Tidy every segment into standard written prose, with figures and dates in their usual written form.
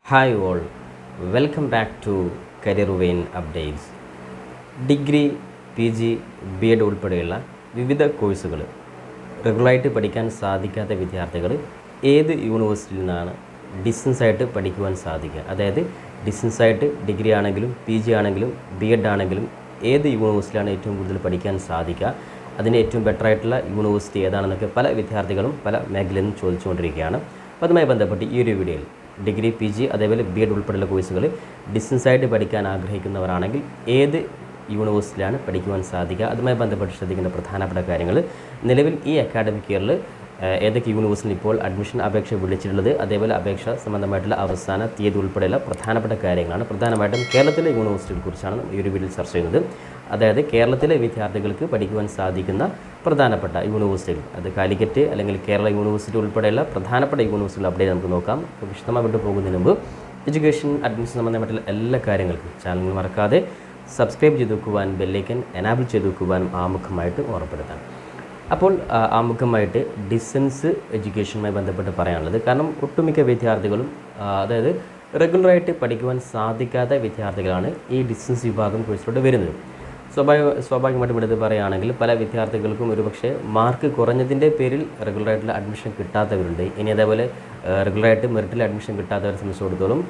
Hi all, welcome back to Career Vein Updates. Degree P G B Ed ഉൾപ്പെടെയുള്ള വിവിധ കോഴ്സുകൾ റെഗുലറായിട്ട് പഠിക്കാൻ സാധിക്കാത്ത വിദ്യാർത്ഥികൾ ഏത് യൂണിവേഴ്സിറ്റിയിൽ നിന്നാണ് ഡിസ്റ്റൻസായിട്ട് പഠിക്കുവാൻ സാധിക്കുക? അതായത് ഡിസ്റ്റൻസായിട്ട് ഡിഗ്രി ആണെങ്കിലും പി ജി ആണെങ്കിലും ബി എഡ് ആണെങ്കിലും ഏത് യൂണിവേഴ്സിറ്റിയിലാണ് ഏറ്റവും കൂടുതൽ പഠിക്കാൻ സാധിക്കുക, അതിന് ഏറ്റവും ബെറ്ററായിട്ടുള്ള യൂണിവേഴ്സിറ്റി ഏതാണെന്നൊക്കെ പല വിദ്യാർത്ഥികളും പല മേഖലയിൽ നിന്ന് ചോദിച്ചുകൊണ്ടിരിക്കുകയാണ്. അപ്പോൾ അതുമായി ബന്ധപ്പെട്ട് ഈ ഒരു വീഡിയോയിൽ ഡിഗ്രി പി ജി അതേപോലെ ബി എഡ് ഉൾപ്പെടെയുള്ള കോഴ്സുകൾ ഡിസ്റ്റൻസായിട്ട് പഠിക്കാൻ ആഗ്രഹിക്കുന്നവരാണെങ്കിൽ ഏത് യൂണിവേഴ്സിറ്റിയിലാണ് പഠിക്കുവാൻ സാധിക്കുക, അതുമായി ബന്ധപ്പെട്ട് ശ്രദ്ധിക്കേണ്ട പ്രധാനപ്പെട്ട കാര്യങ്ങൾ, നിലവിൽ ഈ അക്കാഡമിക് ഇയറിൽ ഏതൊക്കെ യൂണിവേഴ്സിറ്റിയിൽ ഇപ്പോൾ അഡ്മിഷൻ അപേക്ഷ വിളിച്ചിട്ടുള്ളത്, അതേപോലെ അപേക്ഷ സംബന്ധമായിട്ടുള്ള അവസാന തീയതി ഉൾപ്പെടെയുള്ള പ്രധാനപ്പെട്ട കാര്യങ്ങളാണ്. പ്രധാനമായിട്ടും കേരളത്തിലെ യൂണിവേഴ്സിറ്റിയെ കുറിച്ചാണ് ഈ ഒരു വീഡിയോയിൽ ചർച്ച ചെയ്യുന്നത്. അതായത് കേരളത്തിലെ വിദ്യാർത്ഥികൾക്ക് പഠിക്കുവാൻ സാധിക്കുന്ന പ്രധാനപ്പെട്ട യൂണിവേഴ്സിറ്റികൾ, അത് കാലിക്കറ്റ് അല്ലെങ്കിൽ കേരള യൂണിവേഴ്സിറ്റി ഉൾപ്പെടെയുള്ള പ്രധാനപ്പെട്ട യൂണിവേഴ്സിറ്റികൾ അപ്ഡേറ്റ് നമുക്ക് നോക്കാം. വിശദമായിട്ട് പോകുന്നതിന് മുമ്പ് എഡ്യൂക്കേഷൻ അഡ്മിഷൻ സംബന്ധമായിട്ടുള്ള എല്ലാ കാര്യങ്ങൾക്കും ചാനൽ മറക്കാതെ സബ്സ്ക്രൈബ് ചെയ്ത് വെക്കുവാൻ, ബെല്ലൈക്കൻ എനാബിൾ ചെയ്ത് വെക്കുവാനും ആമുഖമായിട്ട് ഓർമ്മപ്പെടുത്താം. അപ്പോൾ ആമുഖമായിട്ട് ഡിസ്റ്റൻസ് എഡ്യൂക്കേഷനുമായി ബന്ധപ്പെട്ട് പറയാനുള്ളത്, കാരണം ഒട്ടുമിക്ക വിദ്യാർത്ഥികളും അതായത് റെഗുലറായിട്ട് പഠിക്കുവാൻ സാധിക്കാത്ത വിദ്യാർത്ഥികളാണ് ഈ ഡിസ്റ്റൻസ് വിഭാഗം കോഴ്സിലോട്ട് വരുന്നത്. സ്വാഭാവികമായിട്ടും എടുത്ത് പറയുകയാണെങ്കിൽ പല വിദ്യാർത്ഥികൾക്കും ഒരുപക്ഷെ മാർക്ക് കുറഞ്ഞതിൻ്റെ പേരിൽ റെഗുലറായിട്ടുള്ള അഡ്മിഷൻ കിട്ടാത്തവരുണ്ട്. ഇനി അതേപോലെ റെഗുലറായിട്ട് മെറിറ്റിൽ അഡ്മിഷൻ കിട്ടാത്തവരെ സംബന്ധിച്ചിടത്തോളം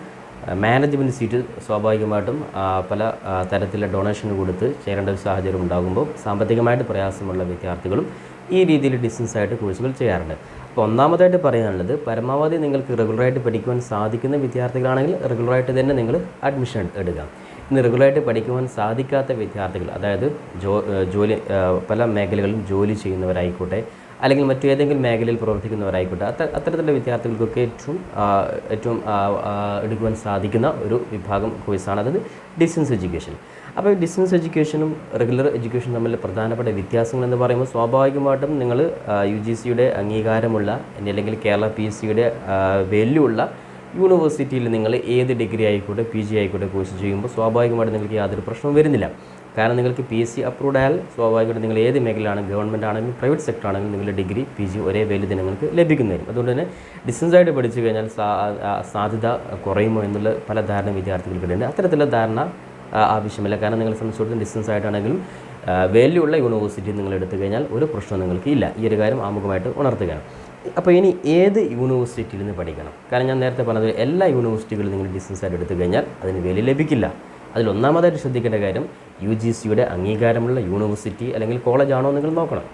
മാനേജ്മെൻറ്റ് സീറ്റ് സ്വാഭാവികമായിട്ടും പല തരത്തിലുള്ള ഡൊണേഷൻ കൊടുത്ത് ചേരേണ്ട ഒരു സാഹചര്യം ഉണ്ടാകുമ്പോൾ സാമ്പത്തികമായിട്ട് പ്രയാസമുള്ള വിദ്യാർത്ഥികളും ഈ രീതിയിൽ ഡിസ്റ്റൻസായിട്ട് കോഴ്സുകൾ ചെയ്യാറുണ്ട്. അപ്പോൾ ഒന്നാമതായിട്ട് പറയാനുള്ളത്, പരമാവധി നിങ്ങൾക്ക് റെഗുലറായിട്ട് പഠിക്കുവാൻ സാധിക്കുന്ന വിദ്യാർത്ഥികളാണെങ്കിൽ റെഗുലറായിട്ട് തന്നെ നിങ്ങൾ അഡ്മിഷൻ എടുക്കാം. ഇന്ന് റെഗുലറായിട്ട് പഠിക്കുവാൻ സാധിക്കാത്ത വിദ്യാർത്ഥികൾ, അതായത് ജോലി പല മേഖലകളിലും ജോലി ചെയ്യുന്നവരായിക്കോട്ടെ അല്ലെങ്കിൽ മറ്റേതെങ്കിലും മേഖലയിൽ പ്രവർത്തിക്കുന്നവരായിക്കോട്ടെ, അത്തരത്തിലുള്ള വിദ്യാർത്ഥികൾക്കൊക്കെ ഏറ്റവും എടുക്കുവാൻ സാധിക്കുന്ന ഒരു വിഭാഗം കോഴ്സാണ്, അതായത് ഡിസ്റ്റൻസ് എഡ്യൂക്കേഷൻ. അപ്പോൾ ഡിസ്റ്റൻസ് എഡ്യൂക്കേഷനും റെഗുലർ എഡ്യൂക്കേഷനും തമ്മിൽ പ്രധാനപ്പെട്ട വ്യത്യാസങ്ങൾ എന്ന് പറയുമ്പോൾ സ്വാഭാവികമായിട്ടും നിങ്ങൾ UGC അംഗീകാരമുള്ള അല്ലെങ്കിൽ കേരള PSC വാല്യൂ ഉള്ള യൂണിവേഴ്സിറ്റിയിൽ നിങ്ങൾ ഏത് ഡിഗ്രി ആയിക്കോട്ടെ PG ആയിക്കോട്ടെ കോഴ്സ് ചെയ്യുമ്പോൾ സ്വാഭാവികമായിട്ടും നിങ്ങൾക്ക് യാതൊരു പ്രശ്നവും വരുന്നില്ല. കാരണം നിങ്ങൾക്ക് PSC അപ്രൂവ്ഡ് ആയാൽ സ്വാഭാവികമായിട്ടും നിങ്ങൾ ഏത് മേഖലയാണ്, ഗവൺമെൻറ് ആണെങ്കിലും പ്രൈവറ്റ് സെക്ടർ ആണെങ്കിലും നിങ്ങളുടെ ഡിഗ്രി PG ഒരേ വാല്യൂ നിങ്ങൾക്ക് ലഭിക്കുന്നതായിരിക്കും. അതുകൊണ്ട് തന്നെ ഡിസ്റ്റൻസായിട്ട് പഠിച്ചു കഴിഞ്ഞാൽ സാധ്യത കുറയുമോ എന്നുള്ള പല ധാരണ വിദ്യാർത്ഥികൾക്കിടയുണ്ട്. അത്തരത്തിലുള്ള ധാരണ ആവശ്യമില്ല. കാരണം നിങ്ങളെ സംബന്ധിച്ചിടത്തോളം ഡിസ്റ്റൻസ് ആയിട്ടാണെങ്കിലും വാല്യൂ ഉള്ള യൂണിവേഴ്സിറ്റി നിങ്ങൾ എടുത്തു കഴിഞ്ഞാൽ ഒരു പ്രശ്നം നിങ്ങൾക്ക് ഇല്ല. ഈ ഒരു കാര്യം ആമുഖമായിട്ട് ഉണർത്തുകയാണ്. അപ്പോൾ ഇനി ഏത് യൂണിവേഴ്സിറ്റിയിൽ നിന്ന് പഠിക്കണം? കാരണം ഞാൻ നേരത്തെ പറഞ്ഞത് എല്ലാ യൂണിവേഴ്സിറ്റികളും നിങ്ങൾ ഡിസ്റ്റൻസായിട്ട് എടുത്തു കഴിഞ്ഞാൽ അതിന് വാല്യൂ ലഭിക്കില്ല. അതിലൊന്നാമതായിട്ട് ശ്രദ്ധിക്കേണ്ട കാര്യം, UGC അംഗീകാരമുള്ള യൂണിവേഴ്സിറ്റി അല്ലെങ്കിൽ കോളേജാണോ നിങ്ങൾ നോക്കണം.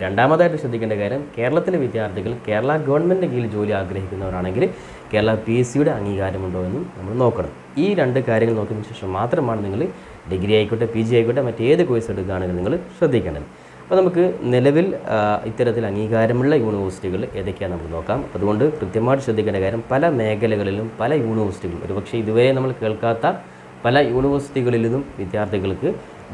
രണ്ടാമതായിട്ട് ശ്രദ്ധിക്കേണ്ട കാര്യം, കേരളത്തിലെ വിദ്യാർത്ഥികൾ കേരള ഗവൺമെൻറ് കീഴിൽ ജോലി ആഗ്രഹിക്കുന്നവരാണെങ്കിൽ കേരള PSC അംഗീകാരമുണ്ടോ എന്നും നമ്മൾ നോക്കണം. ഈ രണ്ട് കാര്യങ്ങൾ നോക്കിയതിന് ശേഷം മാത്രമാണ് നിങ്ങൾ ഡിഗ്രി ആയിക്കോട്ടെ PG ആയിക്കോട്ടെ മറ്റേത് കോഴ്സ് എടുക്കുകയാണെങ്കിൽ നിങ്ങൾ ശ്രദ്ധിക്കേണ്ടത്. അപ്പോൾ നമുക്ക് നിലവിൽ ഇത്തരത്തിൽ അംഗീകാരമുള്ള യൂണിവേഴ്സിറ്റികൾ ഏതൊക്കെയാണ് നമുക്ക് നോക്കാം. അതുകൊണ്ട് കൃത്യമായിട്ട് ശ്രദ്ധിക്കേണ്ട കാര്യം, പല മേഖലകളിലും പല യൂണിവേഴ്സിറ്റികളും ഒരുപക്ഷെ ഇതുവരെ നമ്മൾ കേൾക്കാത്ത പല യൂണിവേഴ്സിറ്റികളിൽ നിന്നും വിദ്യാർത്ഥികൾക്ക്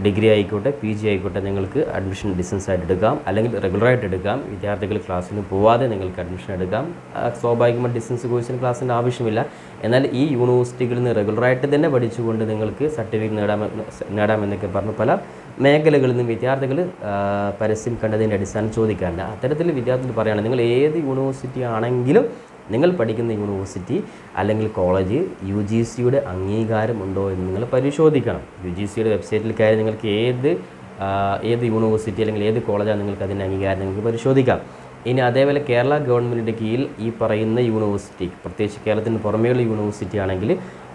ഡിഗ്രി ആയിക്കോട്ടെ PG ആയിക്കോട്ടെ നിങ്ങൾക്ക് അഡ്മിഷൻ ഡിസ്റ്റൻസായിട്ട് എടുക്കാം, അല്ലെങ്കിൽ റെഗുലറായിട്ട് എടുക്കാം. വിദ്യാർത്ഥികൾ ക്ലാസ്സിന് പോവാതെ നിങ്ങൾക്ക് അഡ്മിഷൻ എടുക്കാം. സ്വാഭാവികമായി ഡിസ്റ്റൻസ് കോഴ്സിന് ക്ലാസ്സിൻ്റെ ആവശ്യമില്ല. എന്നാൽ ഈ യൂണിവേഴ്സിറ്റികളിൽ നിന്ന് റെഗുലറായിട്ട് തന്നെ പഠിച്ചുകൊണ്ട് നിങ്ങൾക്ക് സർട്ടിഫിക്കറ്റ് നേടാമെന്നൊക്കെ പറഞ്ഞ് പല മേഖലകളിൽ നിന്നും വിദ്യാർത്ഥികൾ പരസ്യം കണ്ടതിൻ്റെ അടിസ്ഥാനം ചോദിക്കാറുണ്ട്. അത്തരത്തിൽ വിദ്യാർത്ഥികൾ പറയുകയാണ്, നിങ്ങൾ ഏത് യൂണിവേഴ്സിറ്റി ആണെങ്കിലും നിങ്ങൾ പഠിക്കുന്ന യൂണിവേഴ്സിറ്റി അല്ലെങ്കിൽ കോളേജ് UGC അംഗീകാരമുണ്ടോ എന്ന് നിങ്ങൾ പരിശോധിക്കണം. UGC വെബ്സൈറ്റിൽ കയറി നിങ്ങൾക്ക് ഏത് യൂണിവേഴ്സിറ്റി അല്ലെങ്കിൽ ഏത് കോളേജാണ് നിങ്ങൾക്ക് അതിൻ്റെ അംഗീകാരം നിങ്ങൾക്ക് പരിശോധിക്കാം. ഇനി അതേപോലെ കേരള ഗവൺമെൻറ്റിൻ്റെ കീഴിൽ ഈ പറയുന്ന യൂണിവേഴ്സിറ്റി, പ്രത്യേകിച്ച് കേരളത്തിന് പുറമേയുള്ള യൂണിവേഴ്സിറ്റി ആണെങ്കിൽ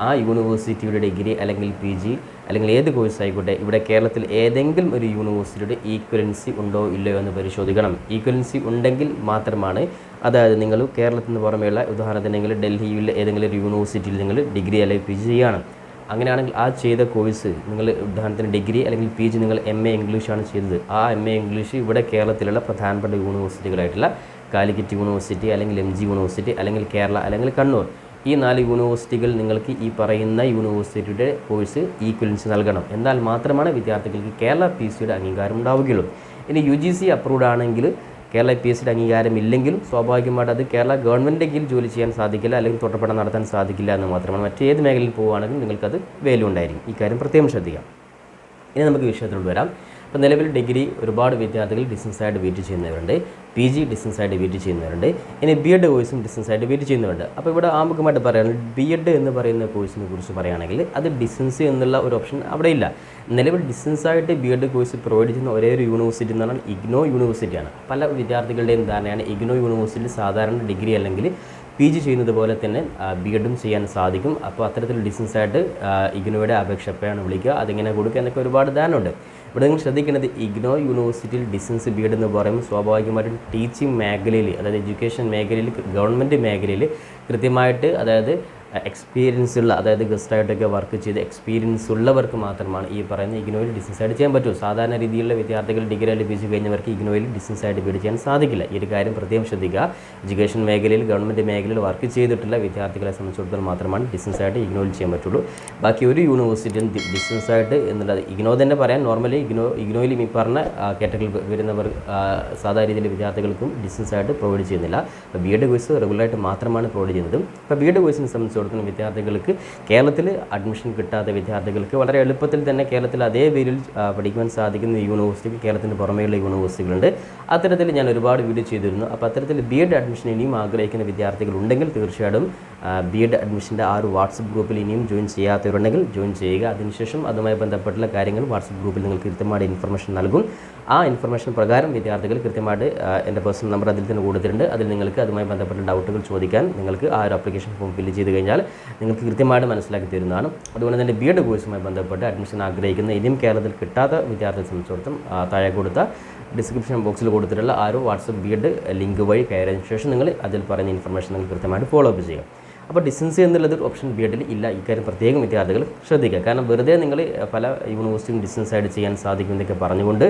ആ യൂണിവേഴ്സിറ്റിയുടെ ഡിഗ്രി അല്ലെങ്കിൽ PG അല്ലെങ്കിൽ ഏത് കോഴ്സ് ആയിക്കോട്ടെ, ഇവിടെ കേരളത്തിൽ ഏതെങ്കിലും ഒരു യൂണിവേഴ്സിറ്റിയുടെ ഈക്വലൻസി ഉണ്ടോ ഇല്ലയോ എന്ന് പരിശോധിക്കണം. ഈക്വലൻസി ഉണ്ടെങ്കിൽ മാത്രമാണ്, അതായത് നിങ്ങൾ കേരളത്തിന് പുറമേയുള്ള ഉദാഹരണത്തിന് ഡൽഹിയിൽ ഏതെങ്കിലും ഒരു യൂണിവേഴ്സിറ്റിയിൽ നിങ്ങൾ ഡിഗ്രി അല്ലെങ്കിൽ PG ചെയ്യണം. അങ്ങനെയാണെങ്കിൽ ആ ചെയ്ത കോഴ്സ് നിങ്ങൾ ഉദാഹരണത്തിന് ഡിഗ്രി അല്ലെങ്കിൽ PG നിങ്ങൾ MA ഇംഗ്ലീഷാണ് ചെയ്തത്, ആ MA ഇംഗ്ലീഷ് ഇവിടെ കേരളത്തിലുള്ള പ്രധാനപ്പെട്ട യൂണിവേഴ്സിറ്റികളായിട്ടുള്ള കാലിക്കറ്റ് യൂണിവേഴ്സിറ്റി അല്ലെങ്കിൽ MG യൂണിവേഴ്സിറ്റി അല്ലെങ്കിൽ കേരള അല്ലെങ്കിൽ കണ്ണൂർ, ഈ 4 യൂണിവേഴ്സിറ്റികൾ നിങ്ങൾക്ക് ഈ പറയുന്ന യൂണിവേഴ്സിറ്റിയുടെ കോഴ്സ് ഈക്വലൻസി നൽകണം. എന്നാൽ മാത്രമാണ് വിദ്യാർത്ഥികൾക്ക് കേരള PSC അംഗീകാരം ഉണ്ടാവുകയുള്ളൂ. ഇനി UGC അപ്രൂവ്ഡ് ആണെങ്കിൽ കേരള PSC അംഗീകാരം ഇല്ലെങ്കിലും സ്വാഭാവികമായിട്ട് അത് കേരള ഗവൺമെൻറ് കീഴിൽ ജോലി ചെയ്യാൻ സാധിക്കില്ല, അല്ലെങ്കിൽ തൊട്ടപ്പടം നടത്താൻ സാധിക്കില്ല എന്ന് മാത്രമാണ്. മറ്റേത് മേഖലയിൽ പോവുകയാണെങ്കിൽ നിങ്ങൾക്കത് വാല്യൂ ഉണ്ടായിരിക്കും. ഈ കാര്യം പ്രത്യേകം ശ്രദ്ധിക്കാം. ഇനി നമുക്ക് വിഷയത്തിലോട്ട് വരാം. അപ്പോൾ നിലവിൽ ഡിഗ്രി ഒരുപാട് വിദ്യാർത്ഥികൾ ഡിസ്റ്റൻസായിട്ട് വീട്ടിൽ ചെയ്യുന്നവരുണ്ട്, പി ജി ഡിസ്റ്റൻസായിട്ട് വീട്ടിൽ ചെയ്യുന്നവരുണ്ട്, ഇനി ബി എഡ് കോഴ്സും ഡിസ്റ്റൻസായിട്ട് വീട്ടിൽ ചെയ്യുന്നവരുണ്ട്. അപ്പോൾ ഇവിടെ ആമുഖമായിട്ട് പറയുകയാണെങ്കിൽ ബി എഡ് എന്ന് പറയുന്ന കോഴ്സിനെ കുറിച്ച് പറയുകയാണെങ്കിൽ അത് ഡിസ്റ്റൻസ് എന്നുള്ള ഒരു ഓപ്ഷൻ അവിടെ ഇല്ല. നിലവിൽ ഡിസ്റ്റൻസായിട്ട് ബി എഡ് കോഴ്സ് പ്രൊവൈഡ് ചെയ്യുന്ന ഒരേ ഒരു യൂണിവേഴ്സിറ്റി എന്ന് പറഞ്ഞാൽ ഇഗ്നോ യൂണിവേഴ്സിറ്റിയാണ്. പല വിദ്യാർത്ഥികളുടെയും ധാരണയാണ് ഇഗ്നോ യൂണിവേഴ്സിറ്റിയിൽ സാധാരണ ഡിഗ്രി അല്ലെങ്കിൽ പി ജി ചെയ്യുന്നത് പോലെ തന്നെ ബി എഡും ചെയ്യാൻ സാധിക്കും. അപ്പോൾ അത്തരത്തിൽ ഡിസ്റ്റൻസായിട്ട് ഇഗ്നോയുടെ അപേക്ഷ എപ്പോഴാണ് വിളിക്കുക, അതെങ്ങനെ കൊടുക്കുക എന്നൊക്കെ ഒരുപാട് ധാരണ ഉണ്ട്. ഇവിടെ നിങ്ങൾ ശ്രദ്ധിക്കേണ്ടത് ഇഗ്നോ യൂണിവേഴ്സിറ്റിയിൽ ഡിസ്റ്റൻസ് ബി എഡ് എന്ന് പറയുമ്പോൾ സ്വാഭാവികമായിട്ടും ടീച്ചിങ് മേഖലയിൽ, അതായത് എഡ്യൂക്കേഷൻ മേഖലയിൽ, ഗവൺമെൻറ് മേഖലയിൽ കൃത്യമായിട്ട് അതായത് എക്സ്പീരിയൻസ് ഉള്ള, അതായത് ഗസ്റ്റായിട്ടൊക്കെ വർക്ക് ചെയ്ത് എക്സ്പീരിയൻസ് ഉള്ളവർക്ക് മാത്രമാണ് ഈ പറയുന്ന ഇഗ്നോയിൽ ഡിസ്റ്റൻസായിട്ട് ചെയ്യാൻ പറ്റൂ. സാധാരണ രീതിയിലുള്ള വിദ്യാർത്ഥികൾ ഡിഗ്രി അല്ലെങ്കിൽ പി ജി കഴിഞ്ഞവർക്ക് ഇഗ്നോയിൽ ഡിസ്റ്റൻസായിട്ട് ബി എഡ് ചെയ്യാൻ സാധിക്കില്ല. ഈ ഒരു കാര്യം പ്രത്യേകം ശ്രദ്ധിക്കുക. എഡ്യൂക്കേഷൻ മേഖലയിൽ, ഗവൺമെൻറ് മേഖലയിൽ വർക്ക് ചെയ്തിട്ടുള്ള വിദ്യാർത്ഥികളെ സംബന്ധിച്ചിടത്തോളം മാത്രമാണ് ഡിസ്റ്റൻസായിട്ട് ഇഗ്നോയിൽ ചെയ്യാൻ പറ്റുള്ളൂ. ബാക്കി ഒരു യൂണിവേഴ്സിറ്റിയും ഡിസ്റ്റൻസായിട്ട് എന്നുള്ളത് ഇഗ്നോ തന്നെ പറയാൻ നോർമലി ഇഗ്നോയിൽ ഈ പറഞ്ഞ കാറ്റഗറിയിൽ വരുന്നവർ സാധാരണ രീതിയിൽ വിദ്യാർത്ഥികൾക്കും ഡിസ്റ്റൻസായിട്ട് പ്രൊവൈഡ് ചെയ്യുന്നില്ല. അപ്പോൾ ബി എഡ് കോഴ്സ് റെഗുലറായിട്ട് മാത്രമാണ് പ്രൊവൈഡ് ചെയ്യുന്നത്. അപ്പോൾ ബി എഡ് കോഴ്സിനെ സംബന്ധിച്ചിടത്തോളം വിദ്യാർത്ഥികൾക്ക് കേരളത്തിൽ അഡ്മിഷൻ കിട്ടാത്ത വിദ്യാർത്ഥികൾക്ക് വളരെ എളുപ്പത്തിൽ തന്നെ കേരളത്തിൽ അതേ പേരിൽ പഠിക്കുവാൻ സാധിക്കുന്ന യൂണിവേഴ്സിറ്റിക്ക് കേരളത്തിന് പുറമേയുള്ള യൂണിവേഴ്സിറ്റികളുണ്ട്. അത്തരത്തിൽ ഞാൻ ഒരുപാട് വീഡിയോ ചെയ്തിരുന്നു. അപ്പോൾ അത്തരത്തിൽ ബി എഡ് അഡ്മിഷൻ ഇനിയും ആഗ്രഹിക്കുന്ന വിദ്യാർത്ഥികൾ ഉണ്ടെങ്കിൽ തീർച്ചയായിട്ടും ബി എഡ് അഡ്മിഷൻ്റെ ആ ഒരു വാട്സപ്പ് ഗ്രൂപ്പിൽ ഇനിയും ജോയിൻ ചെയ്യാത്തവരുണ്ടെങ്കിൽ ജോയിൻ ചെയ്യുക. അതിനുശേഷം അതുമായി ബന്ധപ്പെട്ടുള്ള കാര്യങ്ങൾ വാട്സപ്പ് ഗ്രൂപ്പിൽ നിങ്ങൾക്ക് കൃത്യമായിട്ട് ഇൻഫർമേഷൻ നൽകും. ആ ഇൻഫർമേഷൻ പ്രകാരം വിദ്യാർത്ഥികൾ കൃത്യമായിട്ട് എൻ്റെ പേഴ്സണൽ നമ്പർ അതിൽ തന്നെ കൊടുത്തിട്ടുണ്ട്. അതിൽ നിങ്ങൾക്ക് അതുമായി ബന്ധപ്പെട്ട ഡൗട്ടുകൾ ചോദിക്കാൻ നിങ്ങൾക്ക് ആ ഒരു ആപ്ലിക്കേഷൻ ഫോം ഫില്ല് ചെയ്ത് കഴിഞ്ഞാൽ നിങ്ങൾക്ക് കൃത്യമായിട്ട് മനസ്സിലാക്കി തരുന്നതാണ്. അതുകൊണ്ട് തന്നെ ബി എഡ് കോഴ്സുമായി ബന്ധപ്പെട്ട് അഡ്മിഷൻ ആഗ്രഹിക്കുന്ന ഇനിയും കേരളത്തിൽ കിട്ടാത്ത വിദ്യാർത്ഥികളെ സംബന്ധിച്ചിടത്തോളം താഴെ കൊടുത്ത ഡിസ്ക്രിപ്ഷൻ ബോക്സിൽ കൊടുത്തിട്ടുള്ള ആ ഒരു വാട്സപ്പ് ബി എഡ് ലിങ്ക് വഴി കയറിയതിനു ശേഷം നിങ്ങൾ അതിൽ പറയുന്ന ഇൻഫർമേഷൻ നിങ്ങൾ കൃത്യമായിട്ട് ഫോളോ അപ്പ് ചെയ്യുക. അപ്പോൾ ഡിസ്റ്റൻസ് എന്നുള്ളത് ഓപ്ഷൻ ബി എഡിൽ ഇല്ല. ഇക്കാര്യം പ്രത്യേകം വിദ്യാർത്ഥികൾ ശ്രദ്ധിക്കുക. കാരണം വെറുതെ നിങ്ങൾ പല യൂണിവേഴ്സിറ്റിയും ഡിസ്റ്റൻസായിട്ട് ചെയ്യാൻ സാധിക്കുമെന്നൊക്കെ പറഞ്ഞുകൊണ്ട്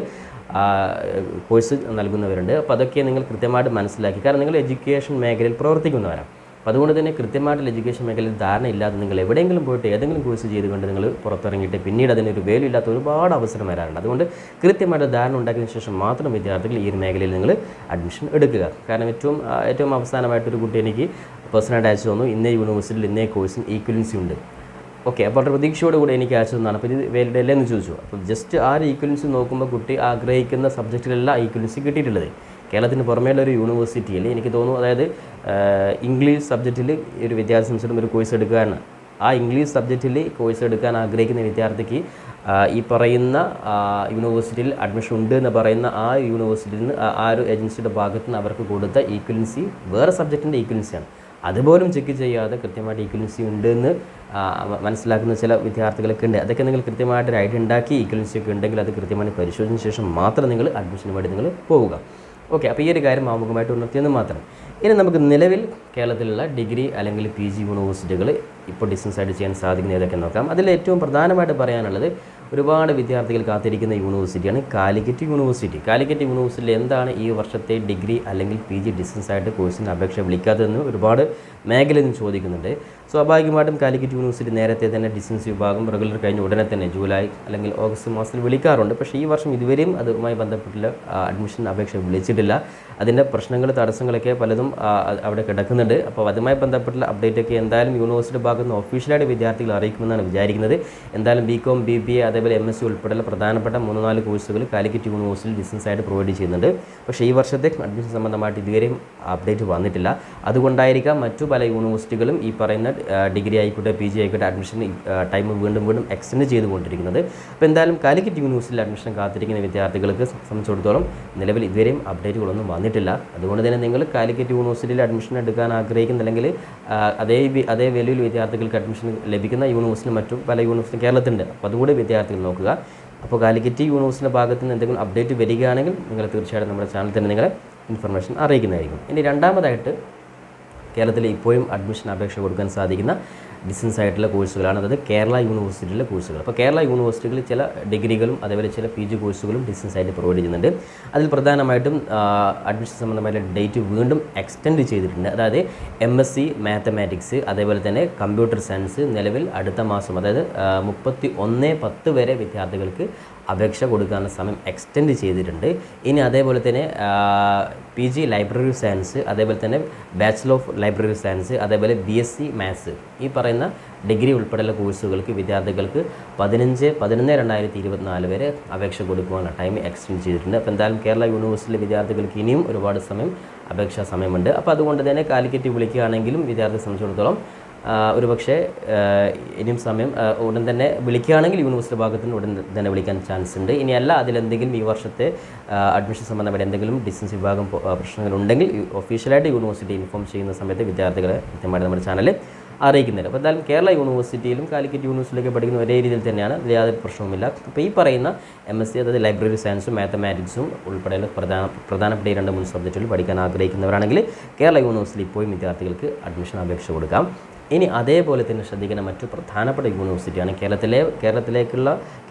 കോഴ്സ് നൽകുന്നവരുണ്ട്. അപ്പോൾ അതൊക്കെ നിങ്ങൾ കൃത്യമായിട്ട് മനസ്സിലാക്കി. കാരണം നിങ്ങൾ എഡ്യൂക്കേഷൻ മേഖലയിൽ പ്രവർത്തിക്കുന്നവരാണ്. അപ്പോൾ അതുകൊണ്ട് തന്നെ കൃത്യമായിട്ടുള്ള എഡ്യൂക്കേഷൻ മേഖലയിൽ ധാരണ ഇല്ലാതെ നിങ്ങൾ എവിടെയെങ്കിലും പോയിട്ട് ഏതെങ്കിലും കോഴ്സ് ചെയ്തുകൊണ്ട് നിങ്ങൾ പുറത്തിറങ്ങിയിട്ട് പിന്നീട് അതിനൊരു വാല്യൂ ഇല്ലാത്ത ഒരുപാട് അവസരം വരാറുണ്ട്. അതുകൊണ്ട് കൃത്യമായിട്ട് ധാരണ ഉണ്ടാക്കിയതിന് ശേഷം മാത്രം വിദ്യാർത്ഥികൾ ഈ ഒരു മേഖലയിൽ നിങ്ങൾ അഡ്മിഷൻ എടുക്കുക. കാരണം ഏറ്റവും അവസാനമായിട്ടൊരു കുട്ടി എനിക്ക് പേഴ്സണലായിട്ട് അയച്ചു തന്നു, ഇന്നേ യൂണിവേഴ്സിറ്റിയിൽ ഇന്നേ കോഴ്സിന് ഈക്വലൻസി ഉണ്ട്. ഓക്കെ, അപ്പോൾ വളരെ പ്രതീക്ഷയോട് കൂടി എനിക്ക് അയച്ചു തന്നാണ്. അപ്പോൾ ഇത് വാലിഡ് അല്ലേ എന്ന് ചോദിച്ചു. അപ്പോൾ ജസ്റ്റ് ആ ഒരു ഈക്വലൻസി നോക്കുമ്പോൾ കുട്ടി ആഗ്രഹിക്കുന്ന സബ്ജക്റ്റിലല്ല ഈക്വലൻസി കിട്ടിയിട്ടുള്ളത്. കേരളത്തിന് പുറമേയുള്ള ഒരു യൂണിവേഴ്സിറ്റിയിൽ എനിക്ക് തോന്നുന്നു, അതായത് ഇംഗ്ലീഷ് സബ്ജക്റ്റിൽ ഒരു വിദ്യാർത്ഥി സംബന്ധിച്ചിടത്തോളം ഒരു കോഴ്സ് എടുക്കുകയാണ്. ആ ഇംഗ്ലീഷ് സബ്ജക്റ്റിൽ കോഴ്സ് എടുക്കാൻ ആഗ്രഹിക്കുന്ന വിദ്യാർത്ഥിക്ക് ഈ പറയുന്ന യൂണിവേഴ്സിറ്റിയിൽ അഡ്മിഷൻ ഉണ്ട് എന്ന് പറയുന്ന ആ യൂണിവേഴ്സിറ്റിയിൽ നിന്ന് ആ ഒരു ഏജൻസിയുടെ ഭാഗത്ത് നിന്ന് അവർക്ക് കൊടുത്ത ഈക്വലൻസി വേറെ സബ്ജക്റ്റിൻ്റെ ഈക്വലൻസിയാണ്. അതുപോലും ചെക്ക് ചെയ്യാതെ കൃത്യമായിട്ട് ഈക്വലൻസി ഉണ്ടെന്ന് മനസ്സിലാക്കുന്ന ചില വിദ്യാർത്ഥികളൊക്കെ ഉണ്ട്. അതൊക്കെ നിങ്ങൾ കൃത്യമായിട്ടൊരു ഐഡിയ ഉണ്ടാക്കി ഈക്വലൻസി ഒക്കെ ഉണ്ടെങ്കിൽ അത് കൃത്യമായി പരിശോധിച്ചതിന് ശേഷം മാത്രം നിങ്ങൾ അഡ്മിഷന് വേണ്ടി നിങ്ങൾ പോവുക. ഓക്കെ, അപ്പോൾ ഈ ഒരു കാര്യം ആമുഖമായിട്ട് ഉണർത്തിയെന്ന് മാത്രം. ഇനി നമുക്ക് നിലവിൽ കേരളത്തിലുള്ള ഡിഗ്രി അല്ലെങ്കിൽ പി ജി യൂണിവേഴ്സിറ്റികൾ ഇപ്പോൾ ഡിസ്റ്റൻസായിട്ട് ചെയ്യാൻ സാധിക്കുന്ന ഏതൊക്കെ നോക്കാം. അതിൽ ഏറ്റവും പ്രധാനമായിട്ട് പറയാനുള്ളത് ഒരുപാട് വിദ്യാർത്ഥികൾ കാത്തിരിക്കുന്ന യൂണിവേഴ്സിറ്റിയാണ് കാലിക്കറ്റ് യൂണിവേഴ്സിറ്റി. കാലിക്കറ്റ് യൂണിവേഴ്സിറ്റിയിൽ എന്താണ് ഈ വർഷത്തെ ഡിഗ്രി അല്ലെങ്കിൽ പി ജി ഡിസ്റ്റൻസായിട്ട് കോഴ്സിന് അപേക്ഷ വിളിക്കാത്തതെന്ന് ഒരുപാട് മേഖലയിൽ നിന്ന് ചോദിക്കുന്നുണ്ട്. സ്വാഭാവികമായിട്ടും കാലിക്കറ്റ് യൂണിവേഴ്സിറ്റി നേരത്തെ തന്നെ ഡിസ്റ്റൻസ് വിഭാഗം റെഗുലർ കഴിഞ്ഞ ഉടനെ തന്നെ ജൂലൈ അല്ലെങ്കിൽ ഓഗസ്റ്റ് മാസത്തിൽ വിളിക്കാറുണ്ട്. പക്ഷേ ഈ വർഷം ഇതുവരെയും അതുമായി ബന്ധപ്പെട്ടുള്ള അഡ്മിഷൻ അപേക്ഷ വിളിച്ചിട്ടില്ല. അതിൻ്റെ പ്രശ്നങ്ങൾ, തടസ്സങ്ങളൊക്കെ പലതും അവിടെ കിടക്കുന്നുണ്ട്. അപ്പോൾ അതുമായി ബന്ധപ്പെട്ടുള്ള അപ്ഡേറ്റൊക്കെ എന്തായാലും യൂണിവേഴ്സിറ്റി ഭാഗത്ത് നിന്ന് ഒഫീഷ്യലായിട്ട് വിദ്യാർത്ഥികൾ അറിയിക്കുമെന്നാണ് വിചാരിക്കുന്നത്. എന്തായാലും ബികോം, BBA, അതേപോലെ MSc ഉൾപ്പെടെയുള്ള പ്രധാനപ്പെട്ട 3-4 കോഴ്സുകൾ കാലിക്കറ്റ് യൂണിവേഴ്സിറ്റിയിൽ ഡിസ്റ്റൻസായിട്ട് പ്രൊവൈഡ് ചെയ്യുന്നുണ്ട്. പക്ഷേ ഈ വർഷത്തെ അഡ്മിഷൻ സംബന്ധമായിട്ട് ഇതുവരെയും അപ്ഡേറ്റ് വന്നിട്ടില്ല. അതുകൊണ്ടായിരിക്കാം മറ്റു പല യൂണിവേഴ്സിറ്റികളും ഈ പറയുന്ന ഡിഗ്രി ആയിക്കോട്ടെ പി ജി ആയിക്കോട്ടെ അഡ്മിഷൻ ടൈം വീണ്ടും എക്സ്റ്റെൻഡ് ചെയ്തുകൊണ്ടിരിക്കുന്നത്. അപ്പോൾ എന്തായാലും കാലിക്കറ്റ് യൂണിവേഴ്സിറ്റിയിൽ അഡ്മിഷൻ കാത്തിരിക്കുന്ന വിദ്യാർത്ഥികൾക്ക് സംബന്ധിച്ചിടത്തോളം നിലവിൽ ഇതുവരെയും അപ്ഡേറ്റുകളൊന്നും വന്നിട്ടില്ല. അതുകൊണ്ട് തന്നെ നിങ്ങൾ കാലിക്കറ്റ് യൂണിവേഴ്സിറ്റിയിൽ അഡ്മിഷൻ എടുക്കാൻ ആഗ്രഹിക്കുന്നില്ലെങ്കിൽ അതേ വലിയ വിദ്യാർത്ഥികൾക്ക് അഡ്മിഷൻ ലഭിക്കുന്ന യൂണിവേഴ്സിറ്റി മറ്റും പല യൂണിവേഴ്സിറ്റി കേരളത്തിലുണ്ട്. അപ്പോൾ അതുകൂടി വിദ്യാർത്ഥികൾ നോക്കുക. അപ്പോൾ കാലിക്കറ്റ് യൂണിവേഴ്സിറ്റിയുടെ ഭാഗത്ത് നിന്ന് എന്തെങ്കിലും അപ്ഡേറ്റ് വരികയാണെങ്കിൽ നിങ്ങൾ തീർച്ചയായിട്ടും നമ്മുടെ ചാനൽ തന്നെ നിങ്ങളെ ഇൻഫർമേഷൻ അറിയിക്കുന്നതായിരിക്കും. ഇനി രണ്ടാമതായിട്ട് കേരളത്തിൽ ഇപ്പോഴും അഡ്മിഷൻ അപേക്ഷ കൊടുക്കാൻ സാധിക്കുന്ന ഡിസ്റ്റൻസ് ആയിട്ടുള്ള കോഴ്സുകളാണ്, അതായത് കേരള യൂണിവേഴ്സിറ്റിയിലെ കോഴ്സുകൾ. അപ്പോൾ കേരള യൂണിവേഴ്സിറ്റികളിൽ ചില ഡിഗ്രികളും അതേപോലെ ചില PG കോഴ്സുകളും ഡിസ്റ്റൻസ് ആയിട്ട് പ്രൊവൈഡ് ചെയ്യുന്നുണ്ട്. അതിൽ പ്രധാനമായിട്ടും അഡ്മിഷൻ സംബന്ധമായിട്ടുള്ള ഡേറ്റ് വീണ്ടും എക്സ്റ്റെൻഡ് ചെയ്തിട്ടുണ്ട്. അതായത് MSc മാത്തമാറ്റിക്സ് അതേപോലെ തന്നെ കമ്പ്യൂട്ടർ സയൻസ് നിലവിൽ അടുത്ത മാസം, അതായത് 31/10 വരെ വിദ്യാർത്ഥികൾക്ക് അപേക്ഷ കൊടുക്കാനുള്ള സമയം എക്സ്റ്റെൻഡ് ചെയ്തിട്ടുണ്ട്. ഇനി അതേപോലെ തന്നെ PG ലൈബ്രറി സയൻസ്, അതേപോലെ തന്നെ ബാച്ചിലർ ഓഫ് ലൈബ്രറി സയൻസ്, അതേപോലെ BSc മാത്സ്. ഈ പറയുന്ന ഡിഗ്രി ഉൾപ്പെടെയുള്ള കോഴ്സുകൾക്ക് വിദ്യാർത്ഥികൾക്ക് 15/11/2024 വരെ അപേക്ഷ കൊടുക്കുവാനുള്ള ടൈം എക്സ്റ്റെൻഡ് ചെയ്തിട്ടുണ്ട്. അപ്പോൾ എന്തായാലും കേരള യൂണിവേഴ്സിറ്റിയിലെ വിദ്യാർത്ഥികൾക്ക് ഇനിയും ഒരുപാട് സമയം അപേക്ഷാ സമയമുണ്ട്. അപ്പോൾ അതുകൊണ്ട് തന്നെ കാലിക്കറ്റ് വിളിക്കുകയാണെങ്കിലും വിദ്യാർത്ഥിയെ സംബന്ധിച്ചിടത്തോളം ഒരു പക്ഷേ ഇനിയും സമയം ഉടൻ തന്നെ വിളിക്കുകയാണെങ്കിൽ യൂണിവേഴ്സിറ്റി ഭാഗത്ത് നിന്ന് ഉടൻ തന്നെ വിളിക്കാൻ ചാൻസ് ഉണ്ട്. ഇനിയല്ല അതിലെന്തെങ്കിലും ഈ വർഷത്തെ അഡ്മിഷൻ സംബന്ധമായ എന്തെങ്കിലും ഡിസ്റ്റൻസ് വിഭാഗം പ്രശ്നങ്ങളുണ്ടെങ്കിൽ ഒഫീഷ്യലായിട്ട് യൂണിവേഴ്സിറ്റി ഇൻഫോം ചെയ്യുന്ന സമയത്ത് വിദ്യാർത്ഥികളെ കൃത്യമായിട്ട് നമ്മുടെ ചാനലിൽ അറിയിക്കുന്നില്ല. അപ്പോൾ എന്തായാലും കേരള യൂണിവേഴ്സിറ്റിയിലും കാലിക്കറ്റ് യൂണിവേഴ്സിറ്റിയിലേക്ക് പഠിക്കുന്ന ഒരേ രീതിയിൽ തന്നെയാണ്, യാതൊരു പ്രശ്നവുമില്ല. അപ്പോൾ ഈ പറയുന്ന MSc അതായത് ലൈബ്രറി സയൻസും മാത്തമാറ്റിക്സും ഉൾപ്പെടെയുള്ള പ്രധാനപ്പെട്ട ഈ 2 മുൻ സബ്ജക്റ്റുകൾ പഠിക്കാൻ ആഗ്രഹിക്കുന്നവരാണെങ്കിൽ കേരള യൂണിവേഴ്സിറ്റിയിൽ പോയി വിദ്യാർത്ഥികൾക്ക് അഡ്മിഷൻ അപേക്ഷ കൊടുക്കാം. ഇനി അതേപോലെ തന്നെ ശ്രദ്ധിക്കുന്ന മറ്റു പ്രധാനപ്പെട്ട യൂണിവേഴ്സിറ്റിയാണ്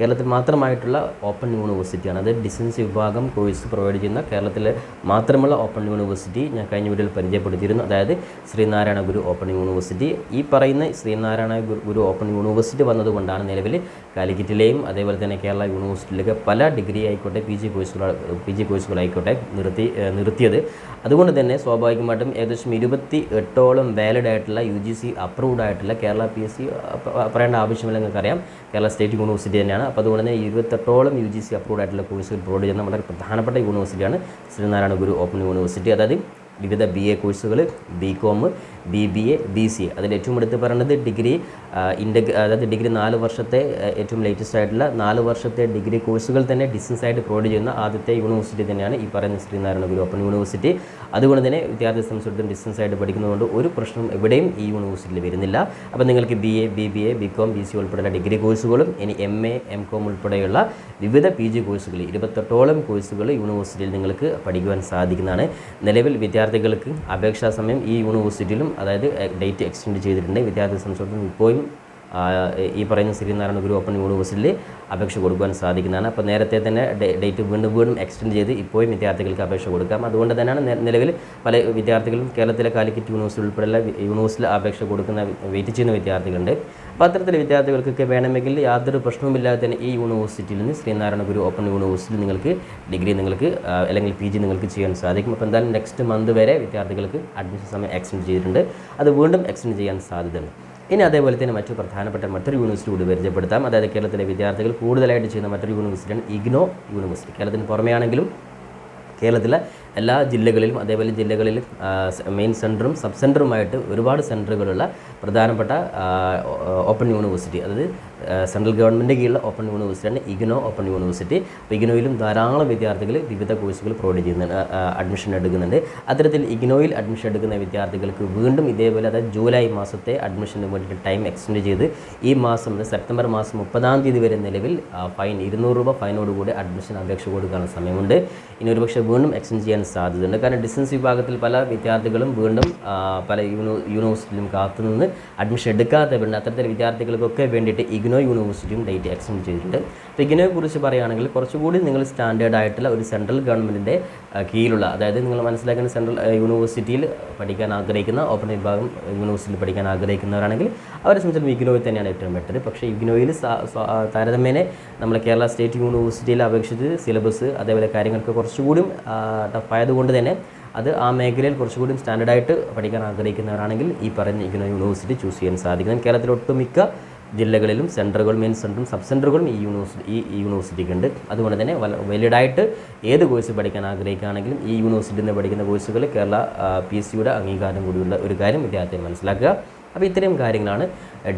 കേരളത്തിൽ മാത്രമായിട്ടുള്ള ഓപ്പൺ യൂണിവേഴ്സിറ്റിയാണ്. അത് ഡിസ്റ്റൻസ് വിഭാഗം കോഴ്സ് പ്രൊവൈഡ് ചെയ്യുന്ന കേരളത്തിലെ മാത്രമുള്ള ഓപ്പൺ യൂണിവേഴ്സിറ്റി ഞാൻ കഴിഞ്ഞ വീഡിയോയിൽ പരിചയപ്പെടുത്തിയിരുന്നു. അതായത് ശ്രീനാരായണ ഗുരു ഓപ്പൺ യൂണിവേഴ്സിറ്റി. ഈ പറയുന്ന ശ്രീനാരായണ ഗുരു ഓപ്പൺ യൂണിവേഴ്സിറ്റി വന്നതുകൊണ്ടാണ് നിലവിൽ കാലിക്കറ്റിലെയും അതേപോലെ തന്നെ കേരള യൂണിവേഴ്സിറ്റിയിലേക്ക് പല ഡിഗ്രി ആയിക്കോട്ടെ PG കോഴ്സുകളായിക്കോട്ടെ നിർത്തിയത്. അതുകൊണ്ട് തന്നെ സ്വാഭാവികമായിട്ടും ഏകദേശം 28ഓളം വാലിഡ് ആയിട്ടുള്ള UGC അപ്രൂവ്ഡ് ആയിട്ടുള്ള കേരള PSC പറയേണ്ട ആവശ്യമില്ല, നിങ്ങൾക്കറിയാം കേരള സ്റ്റേറ്റ് യൂണിവേഴ്സിറ്റി തന്നെയാണ്. അപ്പോൾ അതുകൊണ്ട് തന്നെ 28ഓളം UGC അപ്രൂവ്ഡ് ആയിട്ടുള്ള കോഴ്സുകൾ പ്രൊവൈഡ് ചെയ്യുന്ന വളരെ പ്രധാനപ്പെട്ട യൂണിവേഴ്സിറ്റിയാണ് ശ്രീനാരായണ ഗുരു ഓപ്പൺ യൂണിവേഴ്സിറ്റി. അതായത് വിവിധ BA കോഴ്സുകൾ, BCom, BBA, BCA. അതിൽ ഏറ്റവും എടുത്ത് പറയുന്നത് അതായത് ഡിഗ്രി 4 വർഷത്തെ ഏറ്റവും ലേറ്റസ്റ്റ് ആയിട്ടുള്ള 4 വർഷത്തെ ഡിഗ്രി കോഴ്സുകൾ തന്നെ ഡിസ്റ്റൻസ് ആയിട്ട് പ്രൊവൈഡ് ചെയ്യുന്ന ആദ്യത്തെ യൂണിവേഴ്സിറ്റി തന്നെയാണ് ഈ പറയുന്ന ശ്രീനാരായണ ഗുരു ഓപ്പൺ യൂണിവേഴ്സിറ്റി. അതുകൊണ്ട് തന്നെ വിദ്യാർത്ഥി സംബന്ധിച്ചിടത്തോളം ഡിസ്റ്റൻസ് ആയിട്ട് പഠിക്കുന്നതുകൊണ്ട് ഒരു പ്രശ്നം എവിടെയും ഈ യൂണിവേഴ്സിറ്റിയിൽ വരുന്നില്ല. അപ്പോൾ നിങ്ങൾക്ക് BA, BBA, BCom, BCA ഉൾപ്പെടെയുള്ള ഡിഗ്രി കോഴ്സുകളും ഇനി MA, MCom ഉൾപ്പെടെയുള്ള വിവിധ PG കോഴ്സുകൾ 28ഓളം കോഴ്സുകൾ യൂണിവേഴ്സിറ്റിയിൽ നിങ്ങൾക്ക് പഠിക്കുവാൻ സാധിക്കുന്നതാണ്. നിലവിൽ വിദ്യാർത്ഥികൾക്ക് അപേക്ഷാ സമയം ഈ യൂണിവേഴ്സിറ്റിയിലും അതായത് ഡേറ്റ് എക്സ്റ്റെൻഡ് ചെയ്തിട്ടുണ്ട്. വിദ്യാർത്ഥി സംബന്ധിച്ചിടത്തോളം ഇപ്പോഴും ഈ പറയുന്ന ശ്രീനാരായണ ഗുരു ഓപ്പൺ യൂണിവേഴ്സിറ്റിയിൽ അപേക്ഷ കൊടുക്കുവാൻ സാധിക്കുന്നതാണ്. അപ്പോൾ നേരത്തെ തന്നെ ഡേറ്റ് വീണ്ടും എക്സ്റ്റെൻഡ് ചെയ്ത് ഇപ്പോഴും വിദ്യാർത്ഥികൾക്ക് അപേക്ഷ കൊടുക്കാം. അതുകൊണ്ട് തന്നെയാണ് നിലവിൽ പല വിദ്യാർത്ഥികളും കേരളത്തിലെ കാലിക്കറ്റ് യൂണിവേഴ്സിറ്റി ഉൾപ്പെടെയുള്ള യൂണിവേഴ്സിറ്റിയിൽ അപേക്ഷ വെയിറ്റ് ചെയ്യുന്ന വിദ്യാർത്ഥികളുണ്ട്. അപ്പോൾ അത്തരത്തിലെ വിദ്യാർത്ഥികൾക്കൊക്കെ വേണമെങ്കിൽ യാതൊരു പ്രശ്നവുമില്ലാതെ തന്നെ ഈ യൂണിവേഴ്സിറ്റിയിൽ നിന്ന് ശ്രീനാരായണ ഗുരു ഓപ്പൺ യൂണിവേഴ്സിറ്റിയിൽ നിങ്ങൾക്ക് ഡിഗ്രി അല്ലെങ്കിൽ PG നിങ്ങൾക്ക് ചെയ്യാൻ സാധിക്കും. അപ്പോൾ എന്തായാലും നെക്സ്റ്റ് മന്ത് വരെ വിദ്യാർത്ഥികൾക്ക് അഡ്മിഷൻ സമയം എക്സ്റ്റെൻഡ് ചെയ്തിട്ടുണ്ട്. അത് വീണ്ടും എക്സ്റ്റെൻഡ് ചെയ്യാൻ സാധ്യതയുണ്ട്. ഇനി അതേപോലെ തന്നെ മറ്റൊരു യൂണിവേഴ്സിറ്റി കൂടി പരിചയപ്പെടുത്താം. അതായത് കേരളത്തിലെ വിദ്യാർത്ഥികൾ കൂടുതലായിട്ട് ചെയ്യുന്ന മറ്റൊരു യൂണിവേഴ്സിറ്റിയാണ് IGNOU യൂണിവേഴ്സിറ്റി. കേരളത്തിന് പുറമേ ആണെങ്കിലും കേരളത്തിലെ എല്ലാ ജില്ലകളിലും അതേപോലെ ജില്ലകളിൽ മെയിൻ സെൻറ്ററും സബ് സെൻറ്ററുമായിട്ട് ഒരുപാട് സെൻറ്ററുകളുള്ള പ്രധാനപ്പെട്ട ഓപ്പൺ യൂണിവേഴ്സിറ്റി, അതായത് സെൻട്രൽ ഗവൺമെൻറ് കീഴിലുള്ള ഓപ്പൺ യൂണിവേഴ്സിറ്റിയാണ് IGNOU ഓപ്പൺ യൂണിവേഴ്സിറ്റി. അപ്പോൾ IGNOUയിലും ധാരാളം വിദ്യാർത്ഥികൾ വിവിധ കോഴ്സുകൾ പ്രൊവൈഡ് ചെയ്യുന്നുണ്ട്, അഡ്മിഷൻ എടുക്കുന്നുണ്ട്. അത്തരത്തിൽ IGNOUയിൽ അഡ്മിഷൻ എടുക്കുന്ന വിദ്യാർത്ഥികൾക്ക് വീണ്ടും ഇതേപോലെ അതായത് ജൂലൈ മാസത്തെ അഡ്മിഷന് വേണ്ടിയിട്ട് ടൈം എക്സ്റ്റെൻഡ് ചെയ്ത് ഈ മാസം സെപ്റ്റംബർ മാസം 30-ാം തീയതി വരെ നിലവിൽ ഫൈൻ 200 രൂപ ഫൈനോടുകൂടി അഡ്മിഷൻ അപേക്ഷ കൊടുക്കാനുള്ള സമയമുണ്ട്. ഇനി ഒരുപക്ഷെ വീണ്ടും എക്സ്റ്റെൻഡ് ചെയ്യാൻ സാധ്യതയുണ്ട്. കാരണം ഡിസ്റ്റൻസ് വിഭാഗത്തിൽ പല വിദ്യാർത്ഥികളും വീണ്ടും പല യൂണിവേഴ്സിറ്റിയിലും കാത്തുനിന്ന് അഡ്മിഷൻ എടുക്കാത്തവരുണ്ട്. അത്തരത്തിൽ വിദ്യാർത്ഥികൾക്കൊക്കെ വേണ്ടിയിട്ട് IGNOU യൂണിവേഴ്സിറ്റിയും ഡേറ്റ് എക്സ്റ്റെൻഡ് ചെയ്തിട്ടുണ്ട്. അപ്പോൾ IGNOയെ കുറിച്ച് പറയുകയാണെങ്കിൽ കുറച്ചുകൂടി നിങ്ങൾ സ്റ്റാൻഡേർഡ് ആയിട്ടുള്ള ഒരു സെൻട്രൽ ഗവൺമെൻറ്റിൻ്റെ കീഴിലുള്ള, അതായത് നിങ്ങൾ മനസ്സിലാക്കുന്ന സെൻട്രൽ യൂണിവേഴ്സിറ്റിയിൽ പഠിക്കാൻ ആഗ്രഹിക്കുന്ന ഓപ്പൺ വിഭാഗം യൂണിവേഴ്സിറ്റിയിൽ പഠിക്കാൻ ആഗ്രഹിക്കുന്നവരാണെങ്കിൽ അവരെ സംബന്ധിച്ചും IGNOയിൽ തന്നെയാണ് ഏറ്റവും ബെറ്റർ. പക്ഷേ IGNOയിൽ താരതമ്യേന നമ്മൾ കേരള സ്റ്റേറ്റ് യൂണിവേഴ്സിറ്റിയിൽ അപേക്ഷിച്ച് സിലബസ് അതേപോലെ കാര്യങ്ങൾക്ക് കുറച്ചുകൂടി ടഫായതുകൊണ്ട് തന്നെ അത് ആ മേഖലയിൽ കുറച്ചുകൂടി സ്റ്റാൻഡേർഡായിട്ട് പഠിക്കാൻ ആഗ്രഹിക്കുന്നവരാണെങ്കിൽ ഈ പറയുന്ന IGNOU യൂണിവേഴ്സിറ്റി ചൂസ് ചെയ്യാൻ സാധിക്കും. കേരളത്തിലെ ഒട്ടുമിക്ക ജില്ലകളിലും മെയിൻ സെൻറ്ററും സബ് സെൻറ്ററുകളും ഈ യൂണിവേഴ്സിറ്റിക്ക് ഉണ്ട്. അതുകൊണ്ട് തന്നെ വാലിഡായിട്ട് ഏത് കോഴ്സ് പഠിക്കാൻ ആഗ്രഹിക്കുകയാണെങ്കിലും ഈ യൂണിവേഴ്സിറ്റിയിൽ നിന്ന് പഠിക്കുന്ന കോഴ്സുകൾ കേരള PSCയുടെ അംഗീകാരം കൂടിയുള്ള ഒരു കാര്യം വിദ്യാർത്ഥികൾ മനസ്സിലാക്കുക. അപ്പോൾ ഇത്രയും കാര്യങ്ങളാണ്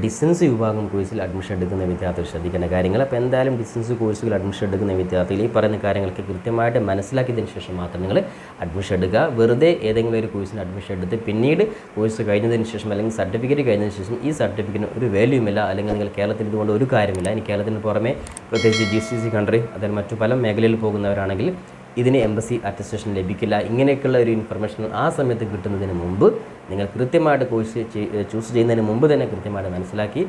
ഡിസ്റ്റൻസ് വിഭാഗം കോഴ്സിൽ അഡ്മിഷൻ എടുക്കുന്ന വിദ്യാർത്ഥികൾ ശ്രദ്ധിക്കേണ്ട കാര്യങ്ങൾ. അപ്പോൾ എന്തായാലും ഡിസ്റ്റൻസ് കോഴ്സുകൾ അഡ്മിഷൻ എടുക്കുന്ന വിദ്യാർത്ഥികൾ ഈ പറയുന്ന കാര്യങ്ങൾക്ക് കൃത്യമായിട്ട് മനസ്സിലാക്കിയതിന് ശേഷം മാത്രം നിങ്ങൾ അഡ്മിഷൻ എടുക്കുക. വെറുതെ ഏതെങ്കിലും ഒരു കോഴ്സിന് അഡ്മിഷൻ എടുത്ത് പിന്നീട് കോഴ്സ് കഴിഞ്ഞതിന് ശേഷം അല്ലെങ്കിൽ സർട്ടിഫിക്കറ്റ് കഴിഞ്ഞതിന് ശേഷം ഈ സർട്ടിഫിക്കറ്റിന് ഒരു വാല്യൂമില്ല, അല്ലെങ്കിൽ നിങ്ങൾ കേരളത്തിൽ ഇതുകൊണ്ട് ഒരു കാര്യമില്ല. ഇനി കേരളത്തിന് പുറമെ പ്രത്യേകിച്ച് GCC കൺട്രി അതിൽ മറ്റു പല മേഖലയിൽ പോകുന്നവരാണെങ്കിൽ ഇതിന് എംബസി അറ്റസ്റ്റേഷൻ ലഭിക്കില്ല. ഇങ്ങനെയൊക്കെയുള്ള ഒരു ഇൻഫർമേഷൻ ആ സമയത്ത് കിട്ടുന്നതിന് മുമ്പ് നിങ്ങൾ കൃത്യമായിട്ട് കോഴ്സ് ചൂസ് ചെയ്യുന്നതിന് മുമ്പ് തന്നെ കൃത്യമായിട്ട് മനസ്സിലാക്കി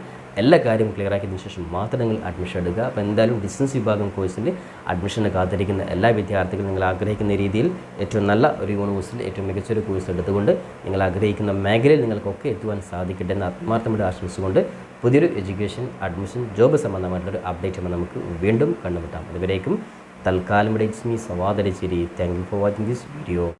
എല്ലാ കാര്യവും ക്ലിയർ ആക്കിയതിനു ശേഷം മാത്രം നിങ്ങൾ അഡ്മിഷൻ എടുക്കുക. അപ്പോൾ എന്തായാലും ഡിസ്റ്റൻസ് വിഭാഗം കോഴ്സിൽ അഡ്മിഷന് കാത്തിരിക്കുന്ന എല്ലാ വിദ്യാർത്ഥികളും നിങ്ങൾ ആഗ്രഹിക്കുന്ന രീതിയിൽ ഏറ്റവും നല്ല ഒരു യൂണിവേഴ്സിറ്റിയിൽ ഏറ്റവും മികച്ചൊരു കോഴ്സ് എടുത്തുകൊണ്ട് നിങ്ങൾ ആഗ്രഹിക്കുന്ന മേഖലയിൽ നിങ്ങൾക്കൊക്കെ എത്തുവാൻ സാധിക്കട്ടെ എന്ന് ആത്മാർത്ഥമായിട്ട് ആശംസിച്ചുകൊണ്ട് പുതിയൊരു എഡ്യൂക്കേഷൻ അഡ്മിഷൻ ജോബ് സംബന്ധമായിട്ടുള്ളൊരു അപ്ഡേറ്റ് നമുക്ക് വീണ്ടും കണ്ടുമുട്ടാം. അതുവരേക്കും തൽക്കാലം it's me Sawad Alisseri. Thank you for watching this video.